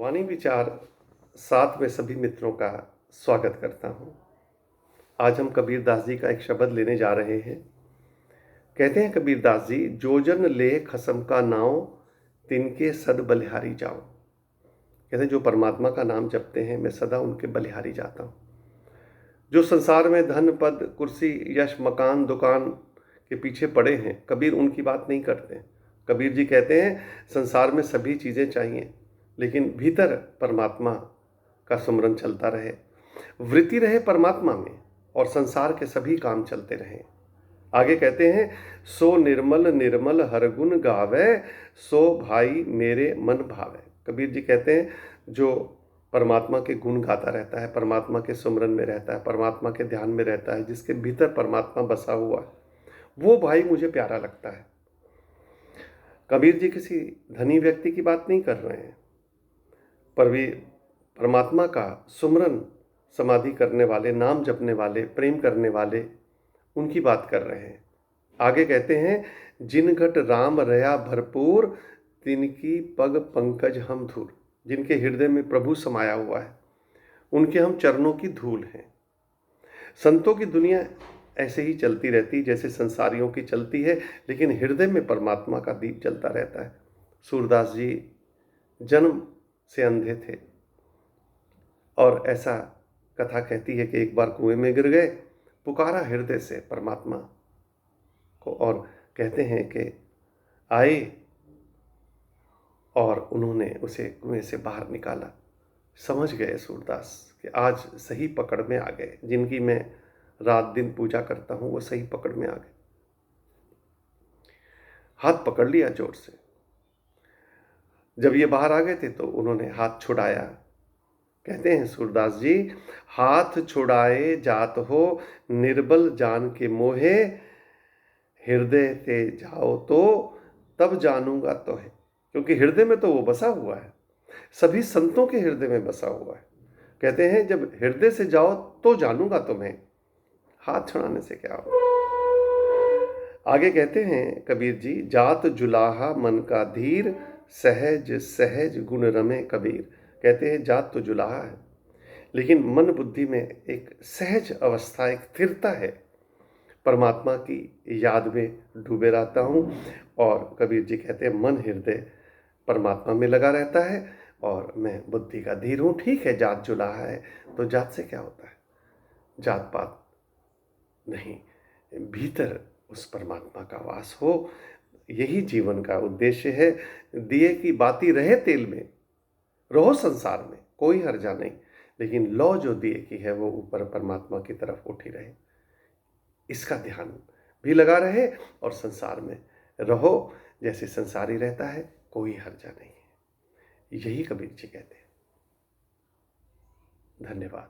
वाणी विचार 7 में सभी मित्रों का स्वागत करता हूँ। आज हम कबीरदास जी का एक शब्द लेने जा रहे हैं। कहते हैं कबीरदास जी, जो जन ले खसम का नाव, तिनके सद बलिहारी जाओ। कहते हैं जो परमात्मा का नाम जपते हैं, मैं सदा उनके बलिहारी जाता हूँ। जो संसार में धन पद कुर्सी यश मकान दुकान के पीछे पड़े हैं, कबीर उनकी बात नहीं करते। कबीर जी कहते हैं संसार में सभी चीज़ें चाहिए, लेकिन भीतर परमात्मा का सुमरन चलता रहे, वृत्ति रहे परमात्मा में, और संसार के सभी काम चलते रहें। आगे कहते हैं, सो निर्मल निर्मल हर गुण गावे, सो भाई मेरे मन भावे। कबीर जी कहते हैं जो परमात्मा के गुण गाता रहता है, परमात्मा के सुमरन में रहता है, परमात्मा के ध्यान में रहता है, जिसके भीतर परमात्मा बसा हुआ है, वो भाई मुझे प्यारा लगता है। कबीर जी किसी धनी व्यक्ति की बात नहीं कर रहे हैं, पर वे परमात्मा का सुमरन समाधि करने वाले, नाम जपने वाले, प्रेम करने वाले, उनकी बात कर रहे हैं। आगे कहते हैं, जिन घट राम रया भरपूर, तिनकी पग पंकज हम धूल। जिनके हृदय में प्रभु समाया हुआ है, उनके हम चरणों की धूल हैं। संतों की दुनिया ऐसे ही चलती रहती जैसे संसारियों की चलती है, लेकिन हृदय में परमात्मा का दीप जलता रहता है। सूरदास जी जन्म से अंधे थे, और ऐसा कथा कहती है कि एक बार कुएं में गिर गए, पुकारा हृदय से परमात्मा को, और कहते हैं कि आए और उन्होंने उसे कुएं से बाहर निकाला। समझ गए सूरदास कि आज सही पकड़ में आ गए, जिनकी मैं रात दिन पूजा करता हूं वो सही पकड़ में आ गए। हाथ पकड़ लिया जोर से। जब ये बाहर आ गए थे तो उन्होंने हाथ छुड़ाया। कहते हैं सूरदास जी, हाथ छुड़ाए जात हो निर्बल जान के मोहे, हृदय से जाओ तो तब जानूंगा तो है। क्योंकि हृदय में तो वो बसा हुआ है, सभी संतों के हृदय में बसा हुआ है। कहते हैं जब हृदय से जाओ तो जानूंगा तुम्हें, हाथ छुड़ाने से क्या हो। आगे कहते हैं कबीर जी, जात जुलाहा मन का धीर, सहज सहज गुण रमे कबीर। कहते हैं जात तो जुलाहा है, लेकिन मन बुद्धि में एक सहज अवस्था, एक स्थिरता है। परमात्मा की याद में डूबे रहता हूँ, और कबीर जी कहते हैं मन हृदय परमात्मा में लगा रहता है, और मैं बुद्धि का धीर हूँ। ठीक है, जात जुलाहा है तो जात से क्या होता है, जात पात नहीं, भीतर उस परमात्मा का वास हो, यही जीवन का उद्देश्य है। दिए की बाती रहे तेल में, रहो संसार में कोई हर्जा नहीं, लेकिन लौ जो दिए की है वो ऊपर परमात्मा की तरफ उठी रहे, इसका ध्यान भी लगा रहे, और संसार में रहो जैसे संसारी रहता है, कोई हर्जा नहीं है। यही कबीर जी कहते हैं। धन्यवाद।